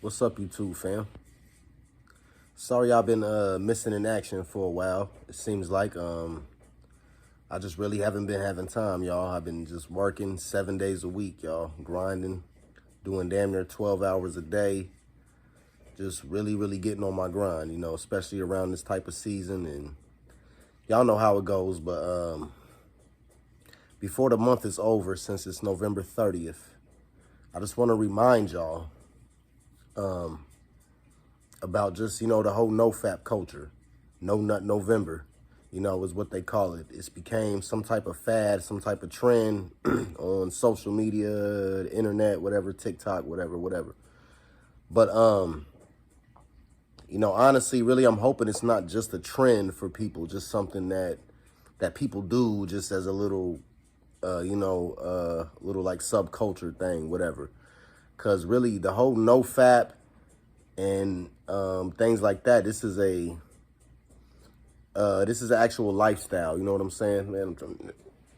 What's up, YouTube fam? Sorry I've been missing in action for a while. It seems like I just really haven't been having time, y'all. I've been just working 7 days a week, y'all. Grinding, doing damn near 12 hours a day. Just really getting on my grind, you know, especially around this type of season. And y'all know how it goes, but before the month is over, since it's November 30th, I just want to remind y'all about just, you know, the whole no-fap culture. No Nut November, you know, is what they call it. It's became some type of fad, some type of trend on social media, the internet, whatever, TikTok, whatever. But, you know, honestly, really, I'm hoping it's not just a trend for people, just something that people do just as a little, little like subculture thing, whatever. Because really, the whole no-fap and things like that, this is an actual lifestyle. You know what I'm saying, man?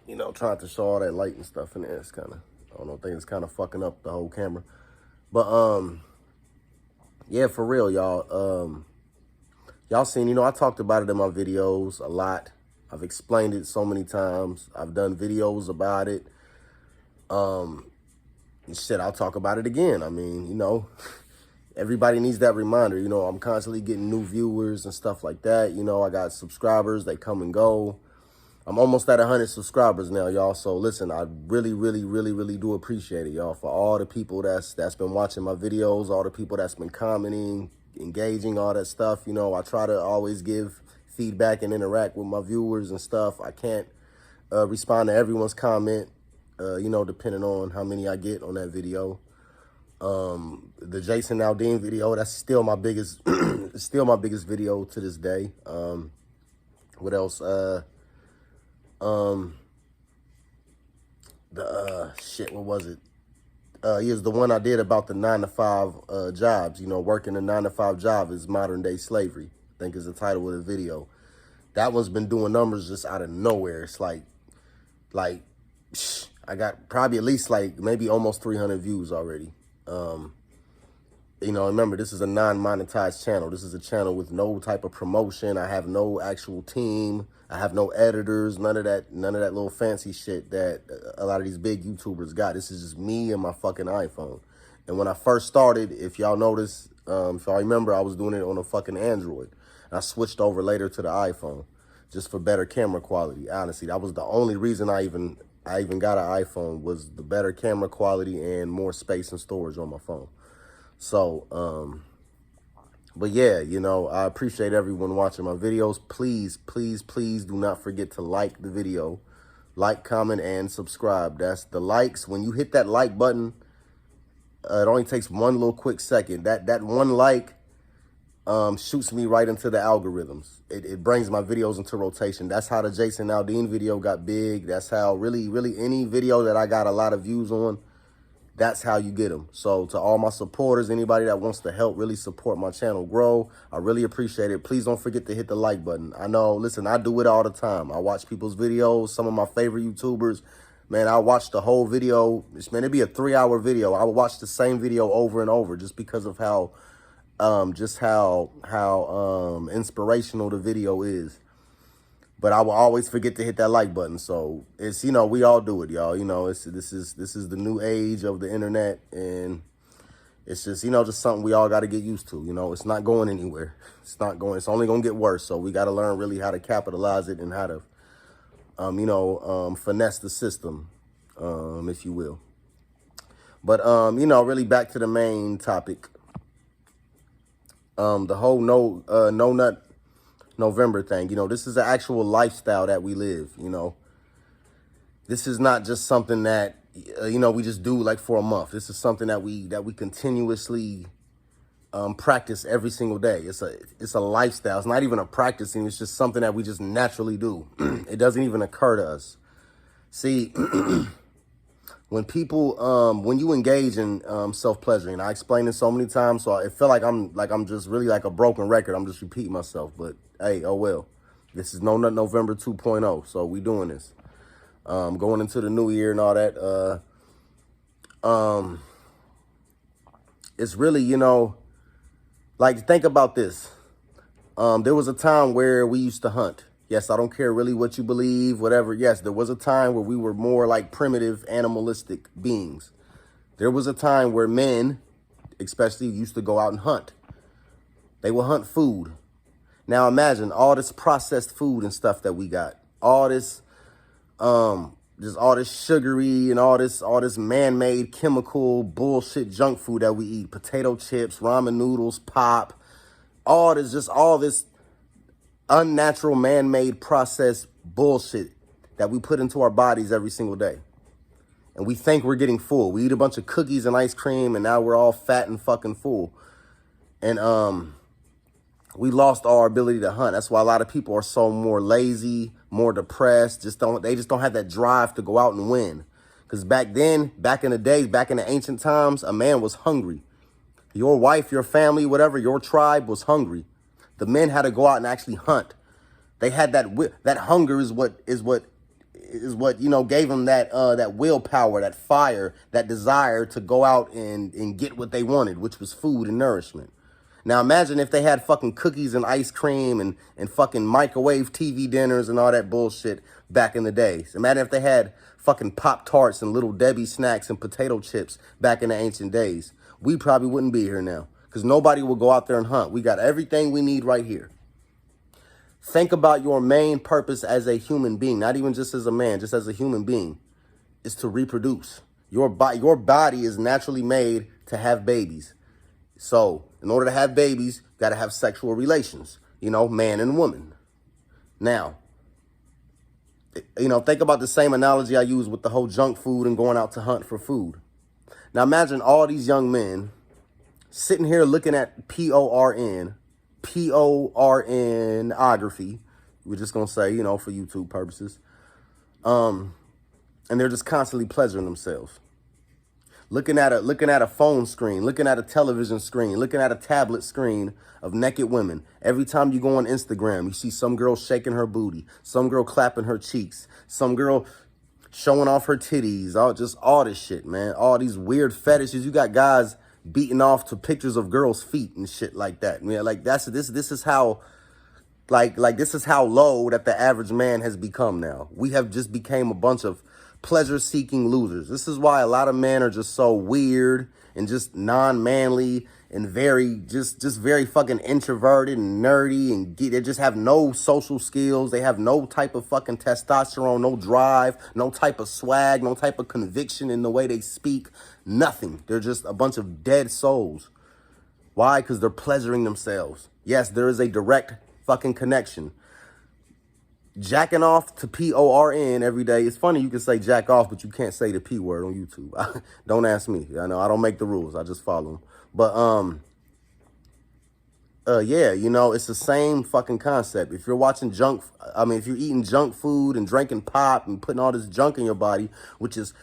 I'm trying to show all that light and stuff in there. It's kind of, I don't know, I think it's kind of fucking up the whole camera. But yeah, for real, y'all. Y'all seen, you know, I talked about it in my videos a lot. I've explained it so many times. I've done videos about it. Shit, I'll talk about it again. I mean, you know, everybody needs that reminder. You know, I'm constantly getting new viewers and stuff like that. You know, I got subscribers. They come and go. I'm almost at 100 subscribers now, y'all. So listen, I really do appreciate it, y'all, for all the people that's been watching my videos, all the people that's been commenting, engaging, all that stuff. You know, I try to always give feedback and interact with my viewers and stuff. I can't respond to everyone's comment, you know, depending on how many I get on that video. The Jason Aldean video, that's still my biggest video to this day. What else? Shit, what was it? Here's the one I did about the 9-to-5 jobs. You know, working a 9-to-5 job is modern day slavery, I think is the title of the video. That one's been doing numbers just out of nowhere. It's like I got probably at least like maybe almost 300 views already. You know, remember, this is a non-monetized channel. This is a channel with no type of promotion. I have no actual team. I have no editors, none of that little fancy shit that a lot of these big YouTubers got. This is just me and my fucking iPhone. And when I first started, if y'all notice, if y'all remember, I was doing it on a fucking Android. I switched over later to the iPhone just for better camera quality. Honestly, that was the only reason I even got an iPhone, was the better camera quality and more space and storage on my phone. So, but yeah, you know, I appreciate everyone watching my videos. Please do not forget to like the video. Like, comment, and subscribe. That's the likes. When you hit that like button, it only takes one little quick second. That one like shoots me right into the algorithms. It brings my videos into rotation. That's how the Jason Aldean video got big. That's how really any video that I got a lot of views on, that's how you get them. So to all my supporters, anybody that wants to help really support my channel grow, I really appreciate it. Please don't forget to hit the like button. I know, listen, I do it all the time. I watch people's videos, some of my favorite YouTubers. Man, I watch the whole video. Man, it'd be a 3-hour video. I would watch the same video over and over just because of how inspirational the video is. But I will always forget to hit that like button. So it's, you know, we all do it, y'all. You know, this is the new age of the internet, and it's just, you know, just something we all got to get used to. You know, it's not going anywhere. It's only going to get worse. So we got to learn really how to capitalize it and how to, finesse the system, if you will. But, you know, really back to the main topic. The whole no nut November thing, you know, this is an actual lifestyle that we live. You know, this is not just something that, you know, we just do like for a month. This is something that we continuously practice every single day. It's a lifestyle. It's not even a practicing. It's just something that we just naturally do. It doesn't even occur to us. See, when people, when you engage in self-pleasuring, I explained this so many times, so I feel like I'm just really like a broken record. I'm just repeating myself, but hey, oh well. This is No Nut November 2.0, so we doing this. Going into the new year and all that. it's really, like, think about this. There was a time where we used to hunt. Yes, I don't care really what you believe, whatever. Yes, there was a time where we were more like primitive, animalistic beings. There was a time where men, especially, used to go out and hunt. They will hunt food. Now imagine all this processed food and stuff that we got. All this, just all this sugary and all this man-made chemical bullshit junk food that we eat. Potato chips, ramen noodles, pop, all this unnatural man-made processed bullshit that we put into our bodies every single day. And we think we're getting full. We eat a bunch of cookies and ice cream and now we're all fat and fucking full. And we lost our ability to hunt. That's why a lot of people are so more lazy, more depressed. They just don't have that drive to go out and win. Because back in the days, back in the ancient times, a man was hungry. Your wife, your family, whatever, your tribe was hungry. The men had to go out and actually hunt. They had that hunger is what gave them that willpower, that fire, that desire to go out and get what they wanted, which was food and nourishment. Now imagine if they had fucking cookies and ice cream and fucking microwave TV dinners and all that bullshit back in the days. Imagine if they had fucking Pop-Tarts and Little Debbie snacks and potato chips back in the ancient days. We probably wouldn't be here now because nobody will go out there and hunt. We got everything we need right here. Think about your main purpose as a human being, not even just as a man, just as a human being, is to reproduce. Your body is naturally made to have babies. So in order to have babies, you got to have sexual relations, man and woman. Now, think about the same analogy I use with the whole junk food and going out to hunt for food. Now imagine all these young men sitting here looking at pornography. We're just going to say, for YouTube purposes. And they're just constantly pleasuring themselves. Looking at a phone screen, looking at a television screen, looking at a tablet screen of naked women. Every time you go on Instagram, you see some girl shaking her booty, some girl clapping her cheeks, some girl showing off her titties, all this shit, man. All these weird fetishes. You got guys beating off to pictures of girls' feet and shit like that. Man, like this is how this is how low that the average man has become now. We have just became a bunch of pleasure-seeking losers. This is why a lot of men are just so weird and just non-manly and very fucking introverted and nerdy and they just have no social skills. They have no type of fucking testosterone, no drive, no type of swag, no type of conviction in the way they speak. Nothing. They're just a bunch of dead souls. Why? Because they're pleasuring themselves. Yes, there is a direct fucking connection. Jacking off to porn every day. It's funny you can say jack off, but you can't say the P word on YouTube. Don't ask me. I know I don't make the rules. I just follow them. But yeah, it's the same fucking concept. If you're watching if you're eating junk food and drinking pop and putting all this junk in your body, which is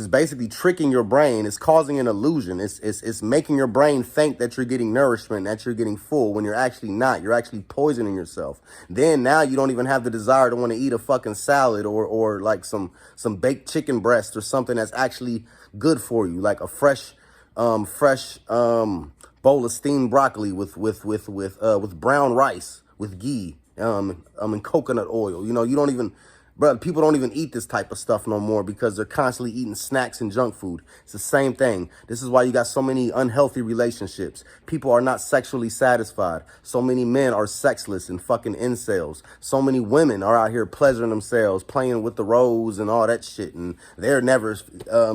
basically tricking your brain, it's causing an illusion. It's making your brain think that you're getting nourishment, that you're getting full when you're actually not. You're actually poisoning yourself. Then now you don't even have the desire to want to eat a fucking salad or like some baked chicken breast or something that's actually good for you, like a fresh bowl of steamed broccoli with brown rice with ghee and coconut oil. You don't even. Bro, people don't even eat this type of stuff no more because they're constantly eating snacks and junk food. It's the same thing. This is why you got so many unhealthy relationships. People are not sexually satisfied. So many men are sexless and fucking incels. So many women are out here pleasuring themselves, playing with the rose and all that shit. And they're never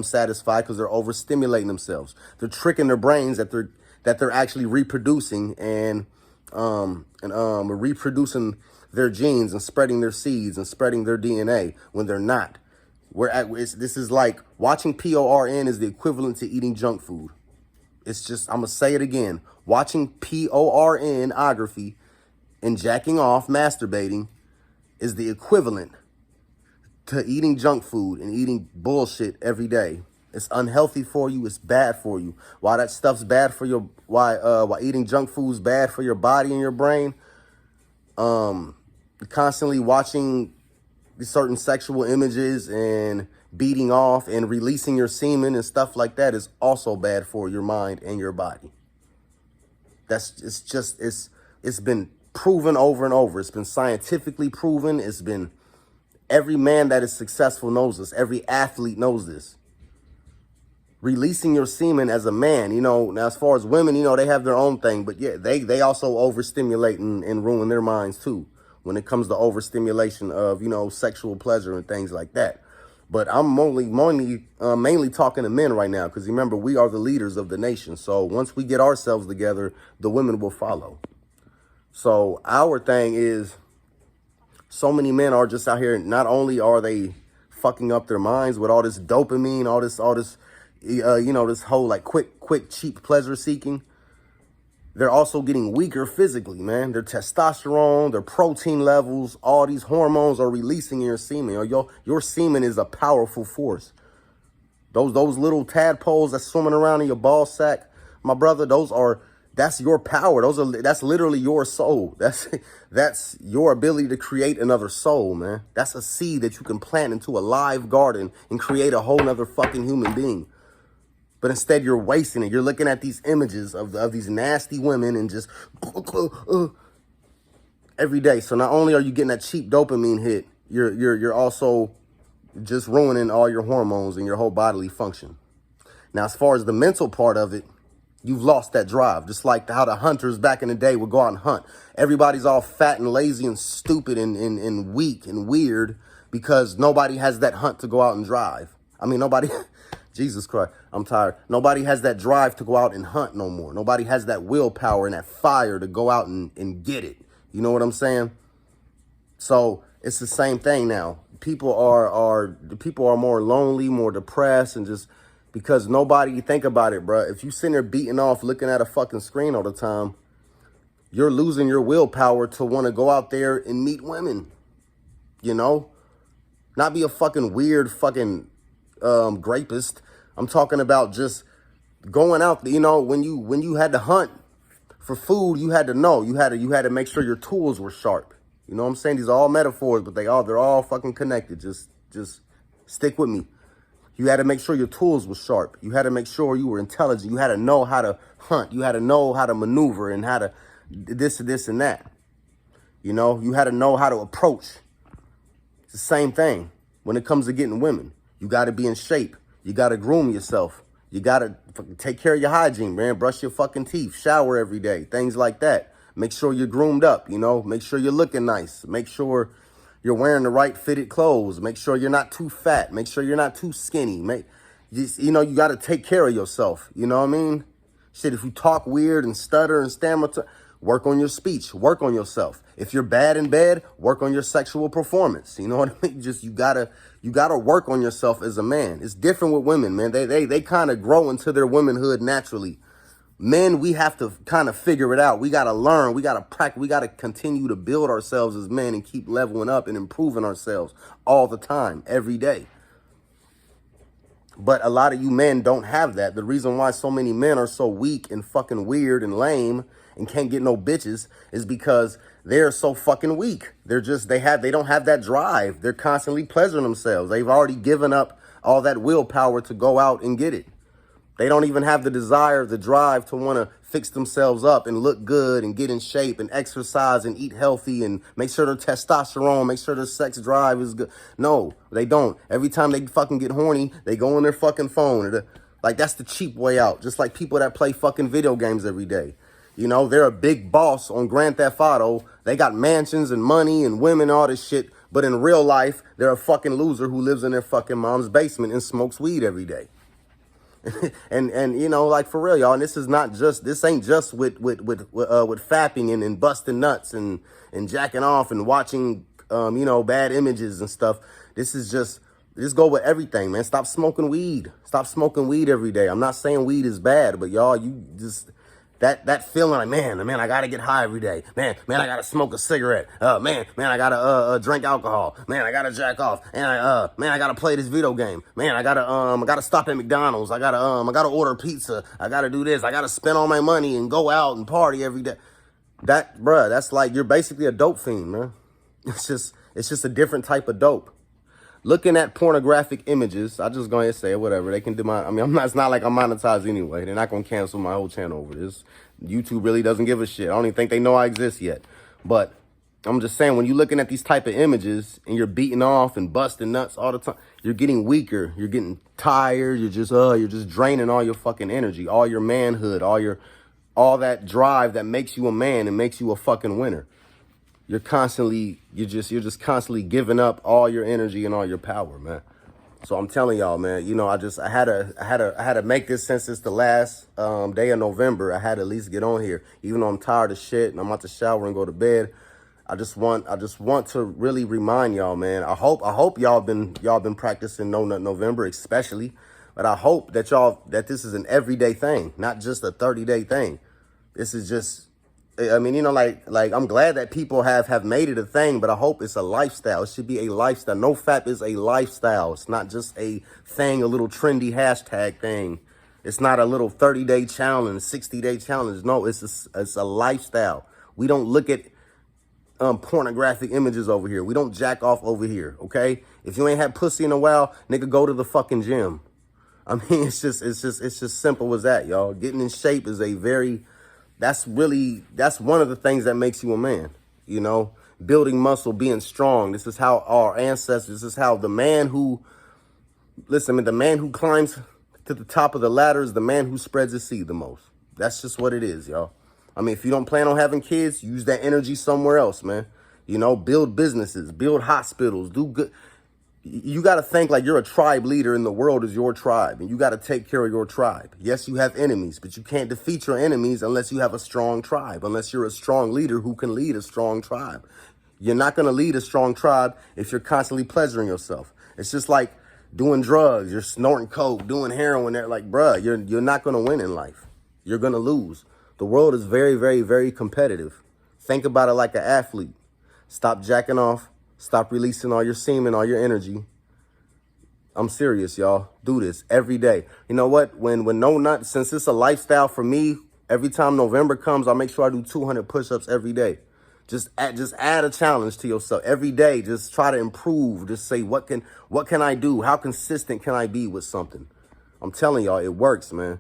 satisfied because they're overstimulating themselves. They're tricking their brains that they're actually reproducing and reproducing their genes and spreading their seeds and spreading their DNA when they're not. This is like watching porn is the equivalent to eating junk food. It's just, I'm going to say it again. Watching pornography and jacking off, masturbating is the equivalent to eating junk food and eating bullshit every day. It's unhealthy for you. It's bad for you. Why that stuff's bad for your, why eating junk food's bad for your body and your brain. Constantly watching certain sexual images and beating off and releasing your semen and stuff like that is also bad for your mind and your body. It's been proven over and over. It's been scientifically proven. It's been, every man that is successful knows this. Every athlete knows this. Releasing your semen as a man, you know, now as far as women, you know, they have their own thing, but yeah, they also overstimulate and ruin their minds too when it comes to overstimulation of, you know, sexual pleasure and things like that. But I'm mainly talking to men right now, because remember, we are the leaders of the nation. So once we get ourselves together, the women will follow. So our thing is, so many men are just out here, not only are they fucking up their minds with all this dopamine, all this, you know, this whole like quick, cheap pleasure seeking, they're also getting weaker physically, man. Their testosterone, their protein levels, all these hormones are releasing in your semen. Your semen is a powerful force. Those little tadpoles that's swimming around in your ball sack, my brother, that's your power. That's literally your soul. That's your ability to create another soul, man. That's a seed that you can plant into a live garden and create a whole nother fucking human being. But instead, you're wasting it. You're looking at these images of these nasty women and just every day. So not only are you getting that cheap dopamine hit, you're also just ruining all your hormones and your whole bodily function. Now, as far as the mental part of it, you've lost that drive. Just like how the hunters back in the day would go out and hunt. Everybody's all fat and lazy and stupid and weak and weird because nobody has that hunt to go out and drive. I mean, nobody... Jesus Christ, I'm tired. Nobody has that drive to go out and hunt no more. Nobody has that willpower and that fire to go out and get it. You know what I'm saying? So it's the same thing now. People are more lonely, more depressed, and just because nobody, think about it, bro. If you sitting there beating off, looking at a fucking screen all the time, you're losing your willpower to want to go out there and meet women. You know, not be a fucking weird fucking grapist. I'm talking about just going out, you know, when you had to hunt for food, you had to know, you had to make sure your tools were sharp. You know what I'm saying? These are all metaphors, but they're all fucking connected. Just stick with me. You had to make sure your tools were sharp. You had to make sure you were intelligent. You had to know how to hunt. You had to know how to maneuver and how to this and that. You know, you had to know how to approach. It's the same thing when it comes to getting women. You got to be in shape. You got to groom yourself. You got to take care of your hygiene, man. Brush your fucking teeth. Shower every day. Things like that. Make sure you're groomed up, you know. Make sure you're looking nice. Make sure you're wearing the right fitted clothes. Make sure you're not too fat. Make sure you're not too skinny. You know, you got to take care of yourself. You know what I mean? Shit, if you talk weird and stutter and stammer, work on your speech. Work on yourself. If you're bad in bed, work on your sexual performance. You know what I mean? Just you gotta work on yourself as a man. It's different with women, man. They kind of grow into their womanhood naturally. Men, we have to kind of figure it out. We got to learn. We got to practice. We got to continue to build ourselves as men and keep leveling up and improving ourselves all the time, every day. But a lot of you men don't have that. The reason why so many men are so weak and fucking weird and lame and can't get no bitches is because they're so fucking weak. They don't have that drive. They're constantly pleasuring themselves. They've already given up all that willpower to go out and get it. They don't even have the desire, the drive to want to fix themselves up and look good and get in shape and exercise and eat healthy and make sure their testosterone, make sure their sex drive is good. No, they don't. Every time they fucking get horny, they go on their fucking phone. Like, that's the cheap way out. Just like people that play fucking video games every day. You know, they're a big boss on Grand Theft Auto. They got mansions and money and women, all this shit. But in real life, they're a fucking loser who lives in their fucking mom's basement and smokes weed every day. and you know, like, for real, y'all, and this ain't just with fapping and busting nuts and jacking off and watching you know, bad images and stuff. This go with everything, man. Stop smoking weed. Stop smoking weed every day. I'm not saying weed is bad, but y'all, you just that feeling like, man, I gotta get high every day. Man, I gotta smoke a cigarette. Man, I gotta drink alcohol. Man, I gotta jack off. And I gotta play this video game. Man, I gotta stop at McDonald's. I gotta order pizza. I gotta do this. I gotta spend all my money and go out and party every day. That's like, you're basically a dope fiend, man. It's just a different type of dope. looking at pornographic images, I just go ahead and say it, whatever. They can demand, I mean, it's not like I'm monetized anyway. They're not going to cancel my whole channel over this. YouTube really doesn't give a shit. I don't even think they know I exist yet. But I'm just saying, when you're looking at these type of images and you're beating off and busting nuts all the time, you're getting weaker. You're getting tired. You're just draining all your fucking energy, all your manhood, all that drive that makes you a man and makes you a fucking winner. You're just constantly giving up all your energy and all your power, man. So I'm telling y'all, man, you know, I had to make this since it's the last day of November. I had to at least get on here, even though I'm tired of shit and I'm about to shower and go to bed. I just want to really remind y'all, man. I hope y'all been practicing No Nut November, especially, but I hope that this is an everyday thing, not just a 30-day thing. This is just, I mean, you know, like I'm glad that people have made it a thing, but I hope it's a lifestyle. It should be a lifestyle. NoFap is a lifestyle. It's not just a thing, a little trendy hashtag thing. It's not a little 30-day challenge, 60-day challenge. No, it's a lifestyle. We don't look at pornographic images over here. We don't jack off over here, okay? If you ain't had pussy in a while, nigga, go to the fucking gym. I mean, it's just simple as that, y'all. Getting in shape is that's one of the things that makes you a man, you know? Building muscle, being strong. This is how our ancestors, this is how the man who climbs to the top of the ladder is the man who spreads his seed the most. That's just what it is, y'all. I mean, if you don't plan on having kids, use that energy somewhere else, man. You know, build businesses, build hospitals, do good. You got to think like you're a tribe leader and the world is your tribe, and you got to take care of your tribe. Yes, you have enemies, but you can't defeat your enemies unless you have a strong tribe, unless you're a strong leader who can lead a strong tribe. You're not going to lead a strong tribe if you're constantly pleasuring yourself. It's just like doing drugs. You're snorting coke, doing heroin. They're like, bruh, you're not going to win in life. You're going to lose. The world is very, very, very competitive. Think about it like an athlete. Stop jacking off. Stop releasing all your semen, all your energy. I'm serious, y'all. Do this every day. You know what? When No Nut, since it's a lifestyle for me, every time November comes, I make sure I do 200 push-ups every day. Just add a challenge to yourself every day. Just try to improve. Just say, what can I do? How consistent can I be with something? I'm telling y'all, it works, man.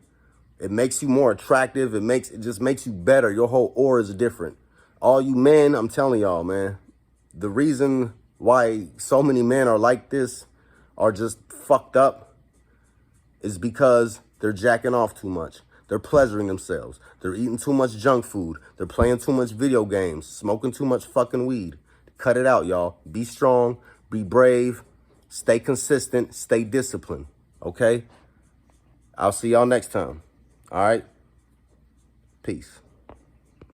It makes you more attractive. It just makes you better. Your whole aura is different. All you men, I'm telling y'all, man, the reason why so many men are like this, are just fucked up, is because they're jacking off too much. They're pleasuring themselves. They're eating too much junk food. They're playing too much video games, smoking too much fucking weed. Cut it out, y'all. Be strong, be brave, stay consistent, stay disciplined, okay? I'll see y'all next time. All right? Peace.